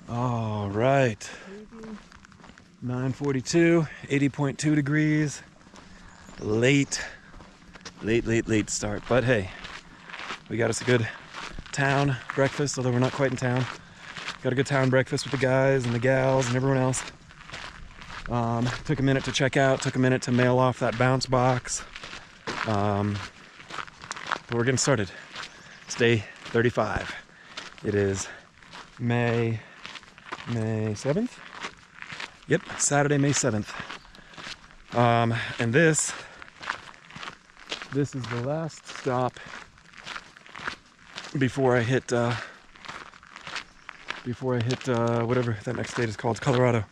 All right, 9:42, 80.2 degrees. Late start, but hey, we got us a good town breakfast, although we're not quite in town. Got a good town breakfast with the guys and the gals and everyone else. Took a minute to check out, took a minute to mail off that bounce box. But we're getting started. It's day 35. It is May 7th? Yep, Saturday, May 7th. And this is the last stop before I hit whatever that next state is called, Colorado.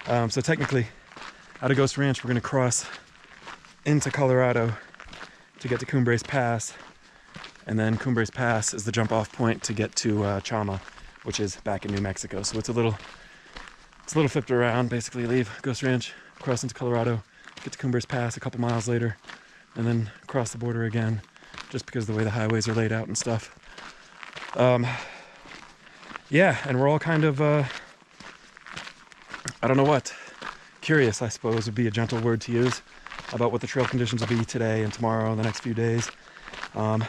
So technically, out of Ghost Ranch, we're going to cross into Colorado to get to Cumbres Pass, and then Cumbres Pass is the jump-off point to get to Chama, which is back in New Mexico. So it's a little flipped around. Basically, leave Ghost Ranch, cross into Colorado, get to Cumbres Pass a couple miles later, and then cross the border again, just because of the way the highways are laid out and stuff. Yeah, and we're all kind of, I don't know what, curious, I suppose, would be a gentle word to use, about what the trail conditions will be today and tomorrow and the next few days.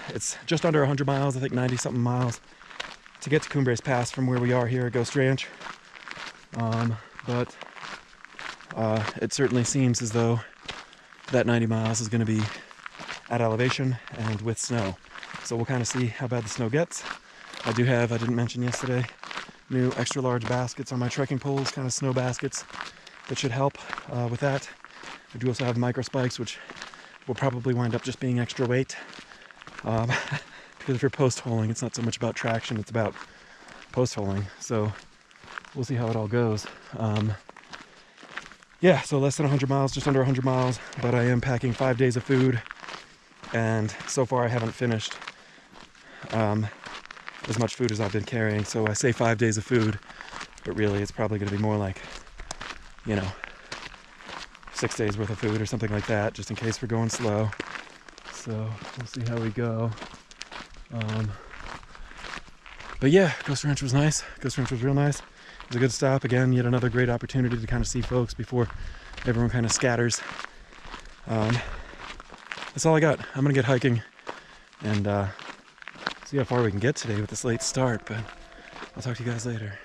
It's just under 100 miles, I think 90-something miles, to get to Cumbres Pass from where we are here at Ghost Ranch. But it certainly seems as though that 90 miles is going to be at elevation and with snow. So we'll kind of see how bad the snow gets. I didn't mention yesterday, new extra large baskets on my trekking poles, kind of snow baskets that should help with that. I do also have micro spikes, which will probably wind up just being extra weight. Because if you're post-holing, it's not so much about traction, it's about post-holing. So we'll see how it all goes. Yeah, so less than 100 miles, just under 100 miles, but I am packing 5 days of food, and so far I haven't finished as much food as I've been carrying. So I say 5 days of food, but really it's probably going to be more like, 6 days worth of food or something like that, just in case we're going slow. So we'll see how we go. But yeah, Ghost Ranch was nice. Ghost Ranch was real nice. It was a good stop. Again, yet another great opportunity to kind of see folks before everyone kind of scatters. That's all I got. I'm gonna get hiking and see how far we can get today with this late start, but I'll talk to you guys later.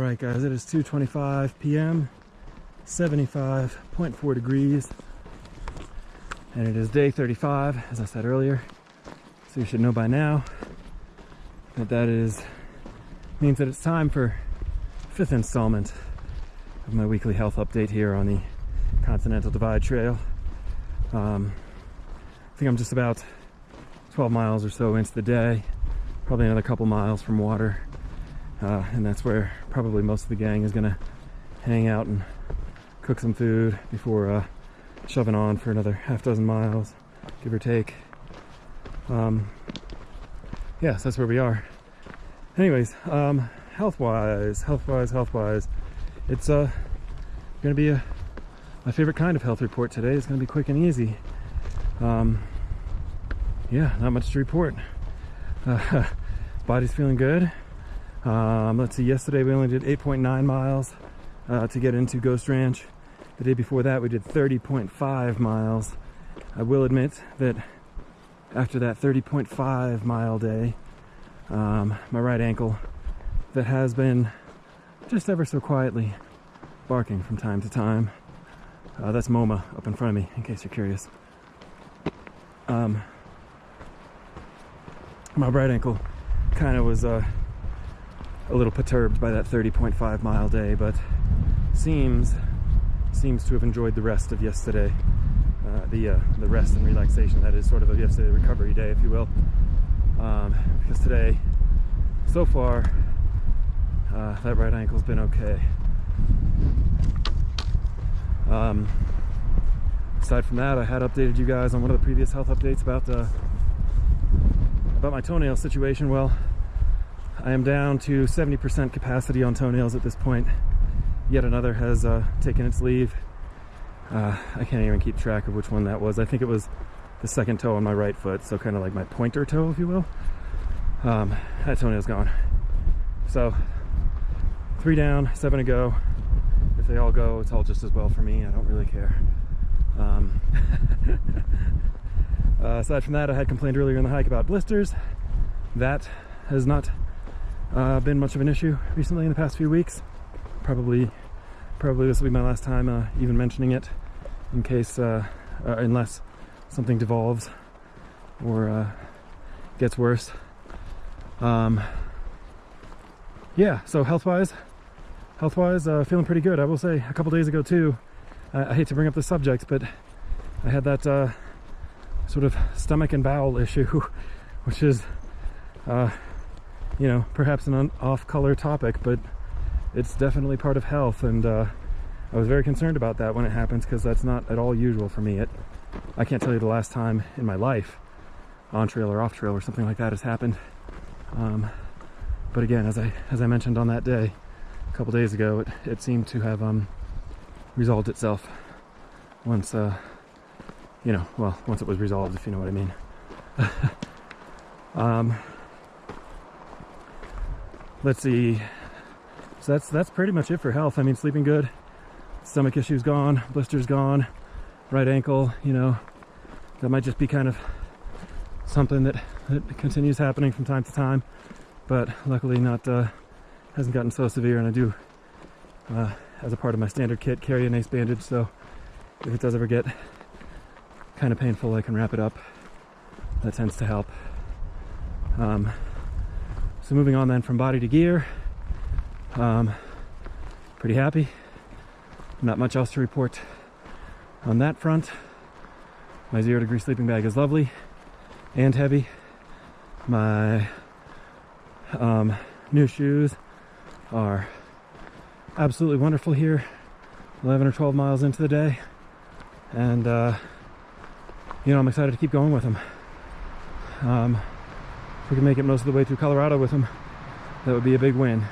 Alright guys, it is 2:25 p.m. 75.4 degrees, and it is day 35, as I said earlier. So you should know by now that means that it's time for 5th installment of my weekly health update here on the Continental Divide Trail. I think I'm just about 12 miles or so into the day, probably another couple miles from water, and that's where probably most of the gang is gonna hang out and cook some food before shoving on for another half dozen miles, give or take. Yes, that's where we are. Anyways, health-wise, it's gonna be my favorite kind of health report today. It's gonna be quick and easy. Yeah, not much to report. Body's feeling good. Let's see, yesterday we only did 8.9 miles to get into Ghost Ranch. The day before that we did 30.5 miles. I will admit that after that 30.5 mile day, my right ankle, that has been just ever so quietly barking from time to time. That's MoMA up in front of me, in case you're curious. My right ankle kind of was a little perturbed by that 30.5 mile day, but seems to have enjoyed the rest of yesterday. The rest and relaxation, that is sort of a yesterday recovery day, if you will. Because today, so far, that right ankle's been okay. Aside from that, I had updated you guys on one of the previous health updates about my toenail situation. Well, I am down to 70% capacity on toenails at this point. Yet another has taken its leave. I can't even keep track of which one that was. I think it was the second toe on my right foot, so kind of like my pointer toe, if you will. That toenail's gone. So 3 down, 7 to go. If they all go, it's all just as well for me. I don't really care. Aside from that, I had complained earlier in the hike about blisters. That has not been much of an issue recently in the past few weeks. Probably this will be my last time even mentioning it, in case unless something devolves or gets worse. Yeah, so health-wise, feeling pretty good. I will say, a couple days ago too, I hate to bring up the subject, but I had that sort of stomach and bowel issue, which is, you know, perhaps an off-color topic, but it's definitely part of health, and I was very concerned about that when it happens, because that's not at all usual for me. I can't tell you the last time in my life, on trail or off trail or something like that has happened. But again, as I mentioned on that day, a couple days ago, it seemed to have resolved itself once, you know, well, once it was resolved, if you know what I mean. Let's see. So that's pretty much it for health. I mean, sleeping good, stomach issues gone, blisters gone, right ankle, you know, that might just be kind of something that continues happening from time to time, but luckily hasn't gotten so severe, and I do, as a part of my standard kit, carry an ace bandage, so if it does ever get kind of painful, I can wrap it up. That tends to help. So moving on then from body to gear, pretty happy. Not much else to report on that front. My 0 degree sleeping bag is lovely and heavy. My new shoes are absolutely wonderful here, 11 or 12 miles into the day, and you know, I'm excited to keep going with them. If we can make it most of the way through Colorado with them, that would be a big win.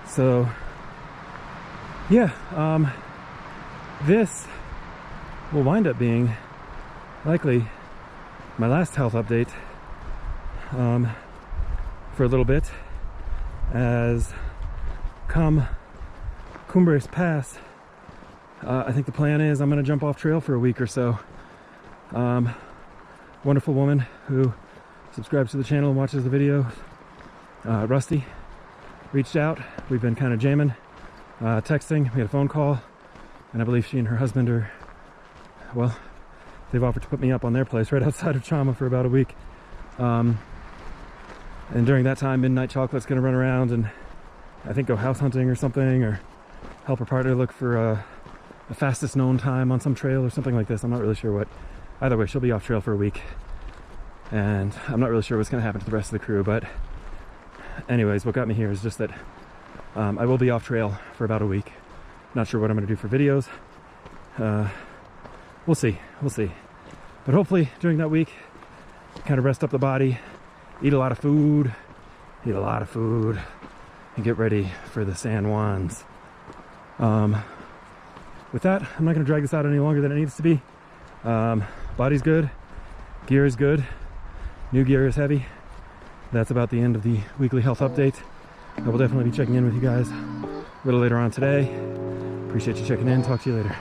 So yeah, this will wind up being likely my last health update for a little bit, as come Cumbres Pass, I think the plan is I'm going to jump off trail for a week or so. Wonderful woman who subscribes to the channel and watches the video, Rusty, reached out. We've been kind of jamming, texting. We had a phone call, and I believe she and her husband are, well, they've offered to put me up on their place right outside of Chama for about a week. And during that time, Midnight Chocolate's gonna run around and I think go house hunting or something, or help her partner look for the fastest known time on some trail or something like this. I'm not really sure what. Either way, she'll be off trail for a week, and I'm not really sure what's gonna happen to the rest of the crew. But anyways, what got me here is just that I will be off trail for about a week. Not sure what I'm gonna do for videos. We'll see. But hopefully during that week, kind of rest up the body, eat a lot of food, and get ready for the San Juans. With that, I'm not going to drag this out any longer than it needs to be. Body's good, gear is good, new gear is heavy. That's about the end of the weekly health update. I will definitely be checking in with you guys a little later on today. Appreciate you checking in. Talk to you later.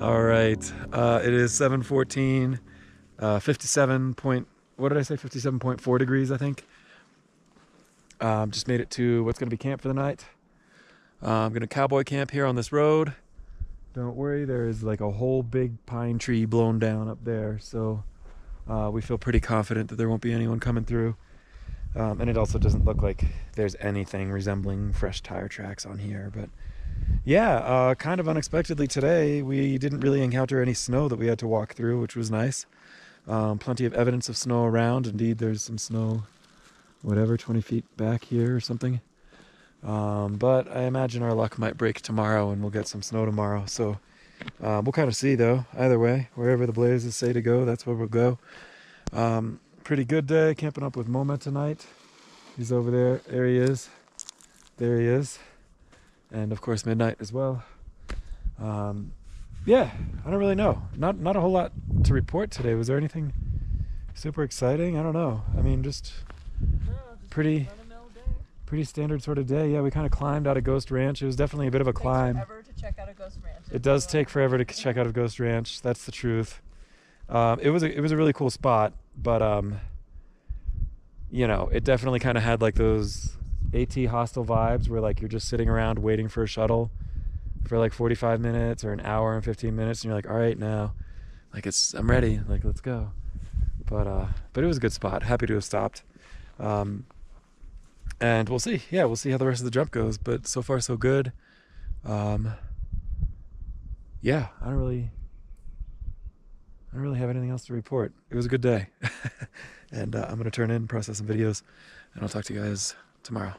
All right, it is 7:14, 57.4 degrees, I think. Just made it to what's going to be camp for the night. I'm going to cowboy camp here on this road. Don't worry, there is like a whole big pine tree blown down up there, so we feel pretty confident that there won't be anyone coming through. And it also doesn't look like there's anything resembling fresh tire tracks on here, but yeah, kind of unexpectedly today, we didn't really encounter any snow that we had to walk through, which was nice. Plenty of evidence of snow around. Indeed, there's some snow, 20 feet back here or something. But I imagine our luck might break tomorrow and we'll get some snow tomorrow. So we'll kind of see, though. Either way, wherever the blazes say to go, that's where we'll go. Pretty good day camping up with Moma tonight. He's over there. There he is. And of course Midnight as well. Yeah, I don't really know. Not a whole lot to report today. Was there anything super exciting? I don't know. I mean, just pretty standard sort of day. Yeah, we kind of climbed out of Ghost Ranch. It was definitely a bit of a climb. It takes forever to check out a Ghost Ranch. It does take forever to check out a Ghost Ranch. That's the truth. It was a really cool spot, but you know, it definitely kind of had like those AT hostel vibes where like you're just sitting around waiting for a shuttle for like 45 minutes or an hour and 15 minutes and you're like, all right, now like I'm ready, like let's go. But it was a good spot. Happy to have stopped. And we'll see. Yeah, we'll see how the rest of the jump goes, but so far so good. yeah, I don't really have anything else to report. It was a good day. And I'm going to turn in, process some videos, and I'll talk to you guys tomorrow.